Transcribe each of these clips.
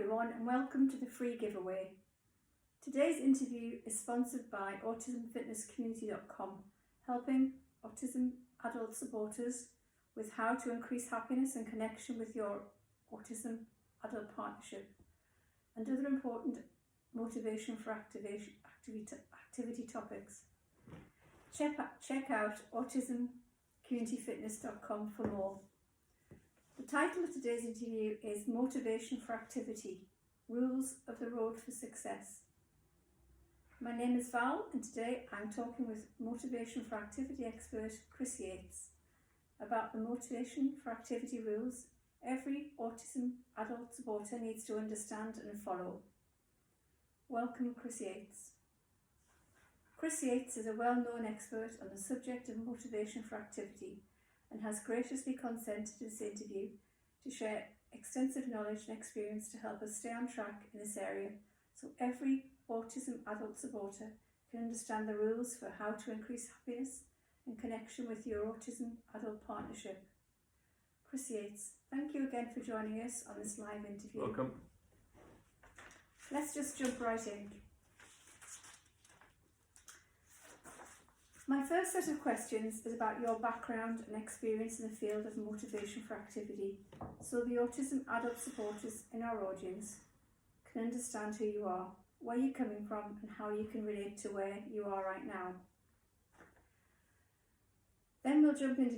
everyone and welcome to the free giveaway. Today's interview is sponsored by autismfitnesscommunity.com, helping autism adult supporters with how to increase happiness and connection with your autism adult partnership and other important motivation for activity topics. Check out autismcommunityfitness.com for more. The title of today's interview is Motivation for Activity, Rules of the Road for Success. My name is Val and today I'm talking with Motivation for Activity expert Chris Yates about the motivation for activity rules every autism adult supporter needs to understand and follow. Welcome, Chris Yates. Chris Yates is a well-known expert on the subject of motivation for activity and has graciously consented to this interview to share extensive knowledge and experience to help us stay on track in this area so every autism adult supporter can understand the rules for how to increase happiness and connection with your autism adult partnership. Chris Yates, thank you again for joining us on this live interview. Welcome. Let's just jump right in. My first set of questions is about your background and experience in the field of motivation for activity, so the autism adult supporters in our audience can understand who you are, where you're coming from and how you can relate to where you are right now. Then we'll jump into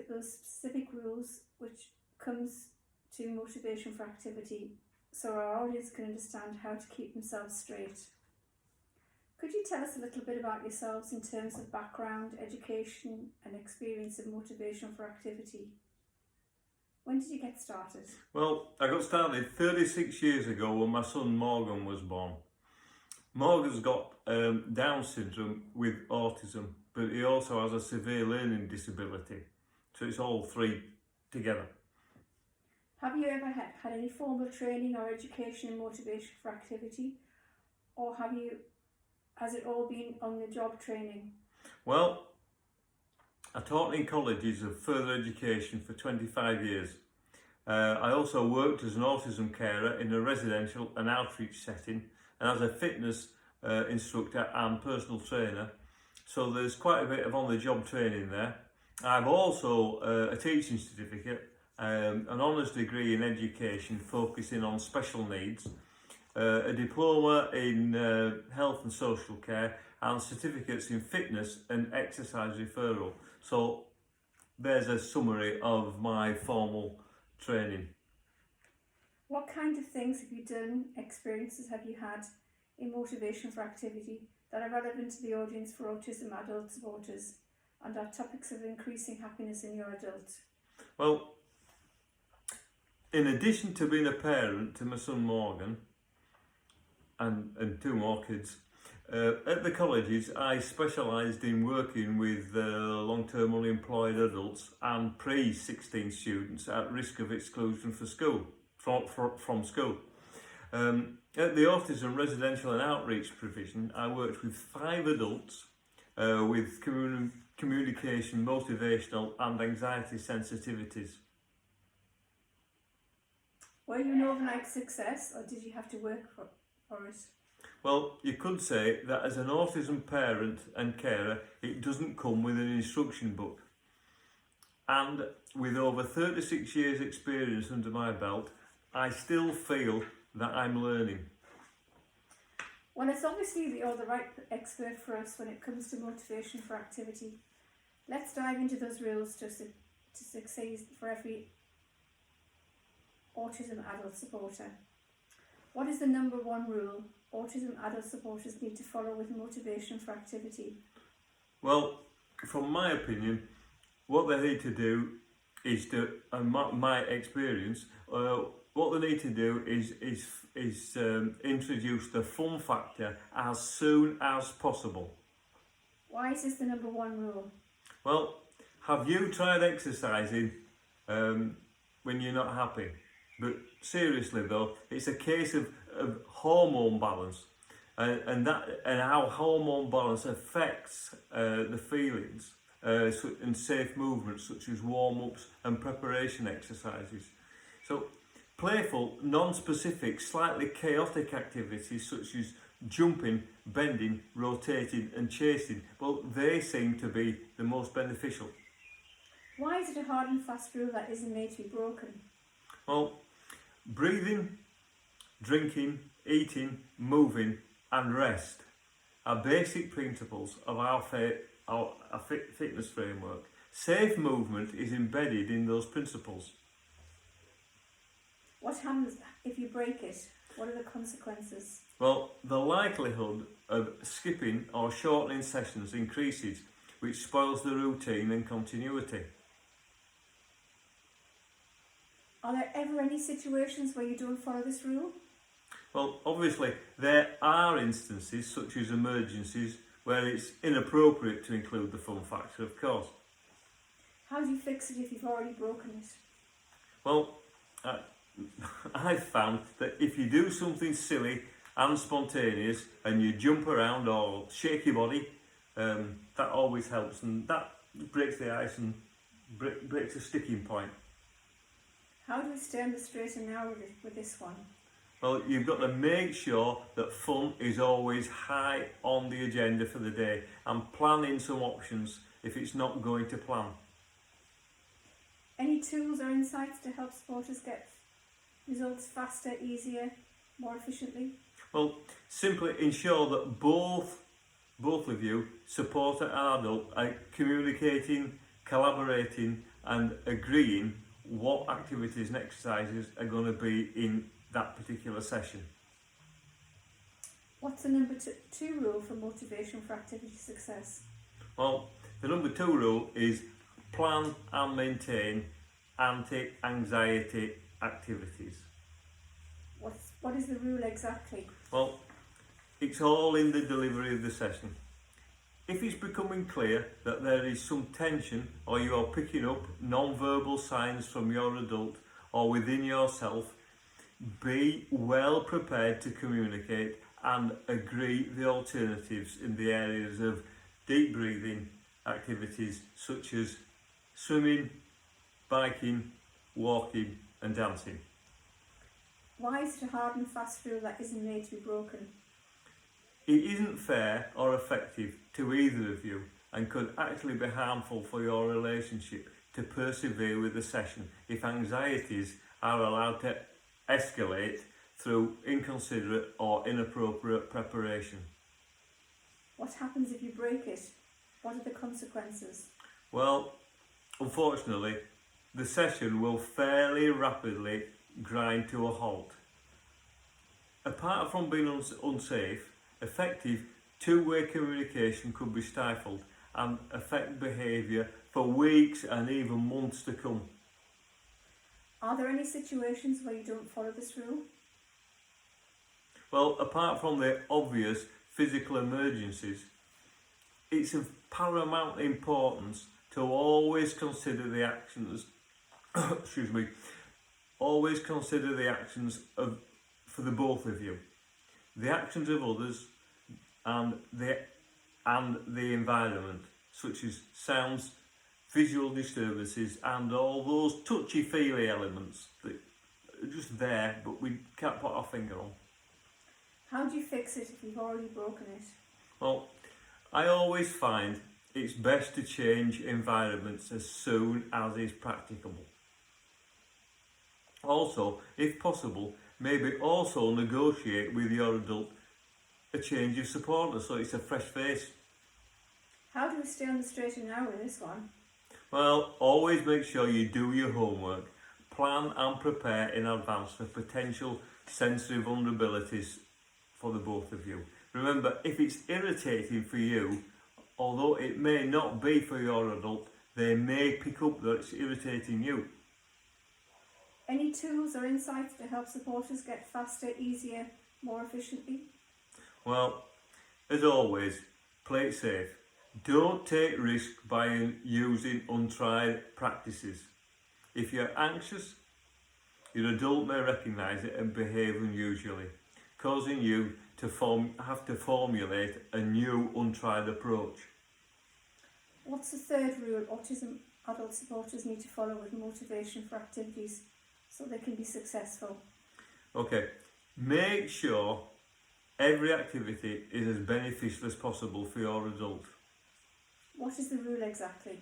those specific rules which comes to motivation for activity so our audience can understand how to keep themselves straight. Could you tell us a little bit about yourselves in terms of background, education and experience of motivation for activity? When did you get started? Well, I got started 36 years ago when my son Morgan was born. Morgan's got Down syndrome with autism, but he also has a severe learning disability. So it's all three together. Have you ever had any formal training or education in motivation for activity? Or has it all been on the job training? Well, I taught in colleges of further education for 25 years. I also worked as an autism carer in a residential and outreach setting and as a fitness instructor and personal trainer. So there's quite a bit of on-the-job training there. I've also a teaching certificate, an honours degree in education focusing on special needs, a diploma in health and social care and certificates in fitness and exercise referral. So there's a summary of my formal training. What kind of things have you done, experiences have you had in motivation for activity that are relevant to the audience for autism adult supporters and are topics of increasing happiness in your adult? Well, in addition to being a parent to my son Morgan and two more kids, at the colleges I specialised in working with long-term unemployed adults and pre-16 students at risk of exclusion from school. At the Autism Residential and Outreach Provision, I worked with 5 adults with communication, motivational and anxiety sensitivities. Were you an overnight success or did you have to work for it? Well, you could say that as an autism parent and carer, it doesn't come with an instruction book. And with over 36 years experience under my belt, I still feel that I'm learning. Well, it's obviously you're the right expert for us when it comes to motivation for activity. Let's dive into those rules to succeed for every autism adult supporter. What is the number one rule autism adult supporters need to follow with motivation for activity? Well, from my opinion, what they need to do is my experience, what they need to do is introduce the fun factor as soon as possible. Why is this the number one rule? Well, have you tried exercising when you're not happy? But seriously though, it's a case of hormone balance and how hormone balance affects the feelings and safe movements such as warm-ups and preparation exercises. So Playful, non-specific, slightly chaotic activities such as jumping, bending, rotating and chasing, well, they seem to be the most beneficial. Why is it a hard and fast rule that isn't made to be broken? Well, breathing, drinking, eating, moving and rest are basic principles of our fitness framework. Safe movement is embedded in those principles. What happens if you break it? What are the consequences? Well, the likelihood of skipping or shortening sessions increases, which spoils the routine and continuity. Are there ever any situations where you don't follow this rule? Well, obviously, there are instances, such as emergencies, where it's inappropriate to include the fun factor, of course. How do you fix it if you've already broken it? Well, I've found that if you do something silly and spontaneous and you jump around or shake your body, that always helps, and that breaks the ice and breaks a sticking point. How do we stay on the straight and narrow with this one? Well, you've got to make sure that fun is always high on the agenda for the day and plan in some options if it's not going to plan. Any tools or insights to help supporters get results faster, easier, more efficiently? Well, simply ensure that both of you, supporter and adult, are communicating, collaborating and agreeing what activities and exercises are going to be in that particular session. What's the number two rule for motivation for activity success? Well, the number 2 rule is plan and maintain anti-anxiety activities. What is the rule exactly? Well, it's all in the delivery of the session. If it's becoming clear that there is some tension or you are picking up non-verbal signs from your adult or within yourself, be well prepared to communicate and agree the alternatives in the areas of deep breathing activities such as swimming, biking, walking and dancing. Why is it a hard and fast rule that isn't made to be broken? It isn't fair or effective to either of you and could actually be harmful for your relationship to persevere with the session if anxieties are allowed to escalate through inconsiderate or inappropriate preparation. What happens if you break it? What are the consequences? Well, unfortunately, the session will fairly rapidly grind to a halt. Apart from being unsafe, effective two-way communication could be stifled and affect behaviour for weeks and even months to come. Are there any situations where you don't follow this rule? Well, apart from the obvious physical emergencies, it's of paramount importance to always consider the actions always consider the actions for the both of you, the actions of others and the environment, such as sounds, visual disturbances and all those touchy-feely elements that are just there but we can't put our finger on. How do you fix it if you've already broken it? Well, I always find it's best to change environments as soon as is practicable. Also, if possible, maybe also negotiate with your adult a change of supporter so it's a fresh face. How do we stay on the straight and narrow with this one? Well, always make sure you do your homework. Plan and prepare in advance for potential sensory vulnerabilities for the both of you. Remember, if it's irritating for you, although it may not be for your adult, they may pick up that it's irritating you. Any tools or insights to help supporters get faster, easier, more efficiently? Well, as always, play it safe. Don't take risk by using untried practices. If you're anxious, your adult may recognise it and behave unusually, causing you to have to formulate a new untried approach. What's the third rule autism adult supporters need to follow with motivation for activities so they can be successful? Okay, make sure every activity is as beneficial as possible for your adult. What is the rule exactly?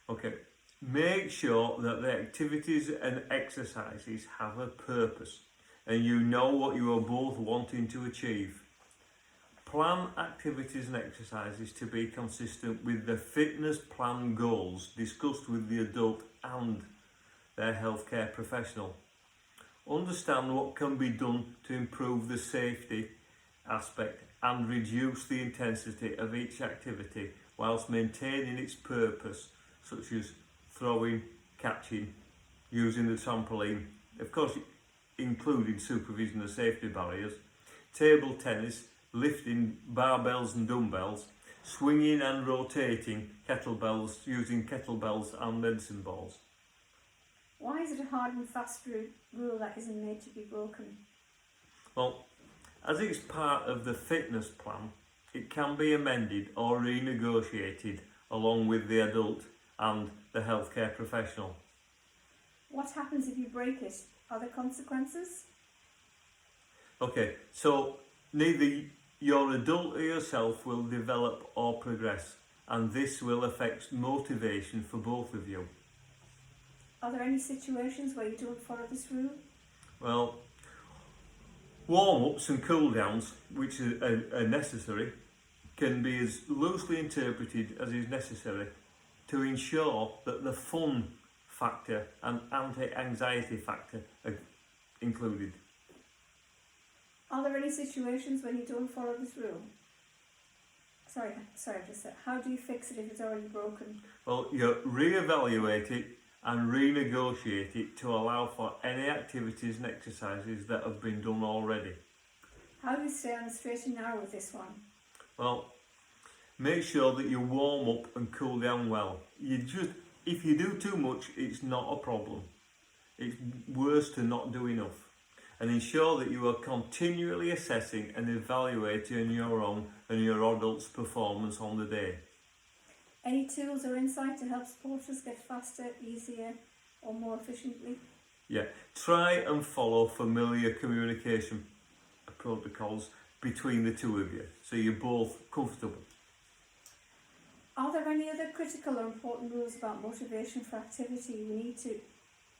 Okay, make sure that the activities and exercises have a purpose and you know what you are both wanting to achieve. Plan activities and exercises to be consistent with the fitness plan goals discussed with the adult and their healthcare professional. Understand what can be done to improve the safety aspect and reduce the intensity of each activity whilst maintaining its purpose, such as throwing, catching, using the trampoline, of course including supervision of safety barriers, table tennis, lifting barbells and dumbbells, swinging and rotating kettlebells using kettlebells and medicine balls. Why is it a hard and fast rule that isn't made to be broken? Well, as it's part of the fitness plan, it can be amended or renegotiated along with the adult and the healthcare professional. What happens if you break it? Are there consequences? Okay, so neither your adult or yourself will develop or progress, and this will affect motivation for both of you. Are there any situations where you don't follow this rule? Well, warm-ups and cool-downs, which are necessary, can be as loosely interpreted as is necessary to ensure that the fun factor and anti-anxiety factor are included. Are there any situations when you don't follow this rule? Sorry, just said. How do you fix it if it's already broken? Well, you re-evaluate it and renegotiate it to allow for any activities and exercises that have been done already. How do you stay on the straight and narrow with this one? Well, make sure that you warm up and cool down well. If you do too much, it's not a problem. It's worse to not do enough. And ensure that you are continually assessing and evaluating your own and your adult's performance on the day. Any tools or insight to help supporters get faster, easier or more efficiently? Yeah, try and follow familiar communication protocols between the two of you so you're both comfortable. Are there any other critical or important rules about motivation for activity we need to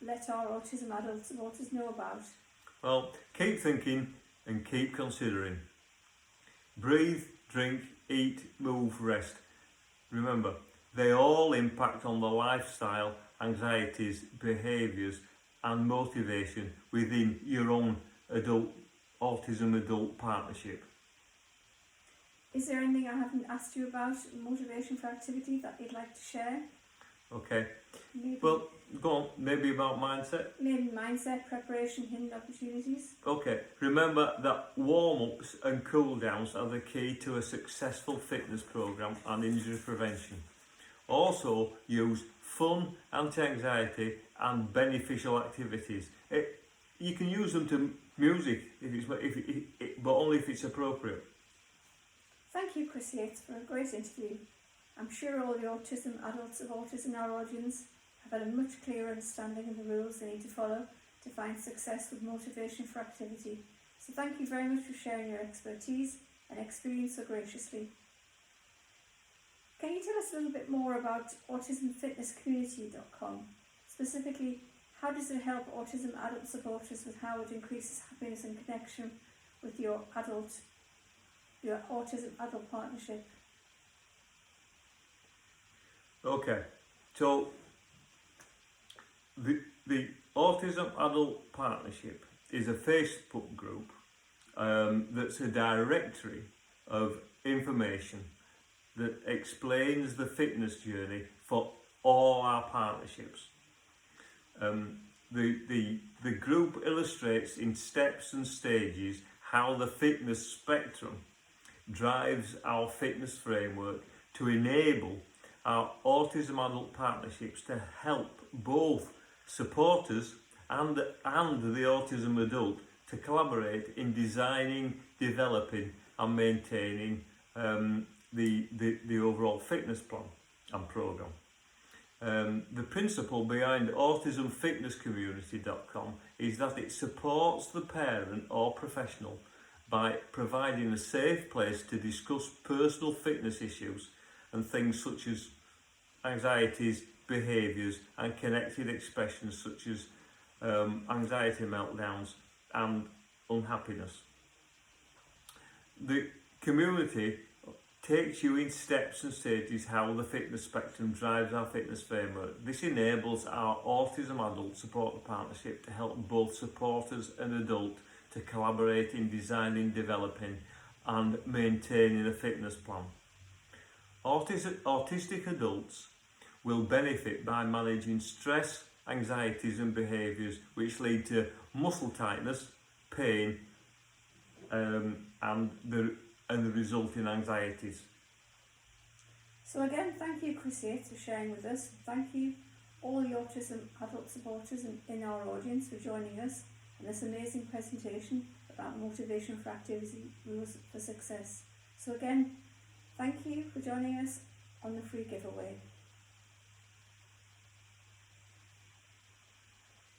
let our autism adult supporters know about? Well, keep thinking and keep considering. Breathe, drink, eat, move, rest. Remember, they all impact on the lifestyle, anxieties, behaviours and motivation within your own autism adult partnership. Is there anything I haven't asked you about motivation for activity that you'd like to share? Okay. Maybe, Well, go on. Maybe about mindset. maybe mindset, preparation, hidden opportunities. Okay. Remember that warm-ups and cool-downs are the key to a successful fitness program and injury prevention. Also, use fun, anti-anxiety and beneficial activities. You can use them to music but only if it's appropriate. Thank you, Chris Yates, for a great interview. I'm sure all the autism adults of autism in our audience have had a much clearer understanding of the rules they need to follow to find success with motivation for activity. So thank you very much for sharing your expertise and experience so graciously. Can you tell us a little bit more about autismfitnesscommunity.com? Specifically, how does it help autism adult supporters with how it increases happiness and connection with your autism adult partnership? Okay, so the Autism Adult Partnership is a Facebook group that's a directory of information that explains the fitness journey for all our partnerships. The group illustrates in steps and stages how the fitness spectrum drives our fitness framework to enable our autism adult partnerships to help both supporters and the autism adult to collaborate in designing, developing and maintaining the overall fitness plan and programme. The principle behind autismfitnesscommunity.com is that it supports the parent or professional by providing a safe place to discuss personal fitness issues and things such as anxieties, behaviours and connected expressions such as anxiety meltdowns and unhappiness. The community takes you in steps and stages how the fitness spectrum drives our fitness framework. This enables our Autism Adult Support Partnership to help both supporters and adult to collaborate in designing, developing and maintaining a fitness plan. Autistic adults will benefit by managing stress, anxieties and behaviours which lead to muscle tightness, pain and the resulting anxieties. So again, thank you Chris Yates for sharing with us. Thank you all the autism adult supporters in our audience for joining us in this amazing presentation about motivation for activity, rules for success. So again, thank you for joining us on the free giveaway.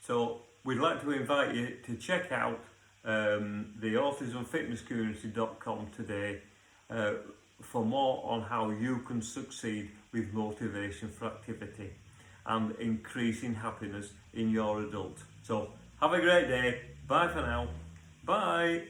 So we'd like to invite you to check out the autismfitnesscommunity.com today for more on how you can succeed with motivation for activity and increasing happiness in your adult. So have a great day. Bye for now. Bye.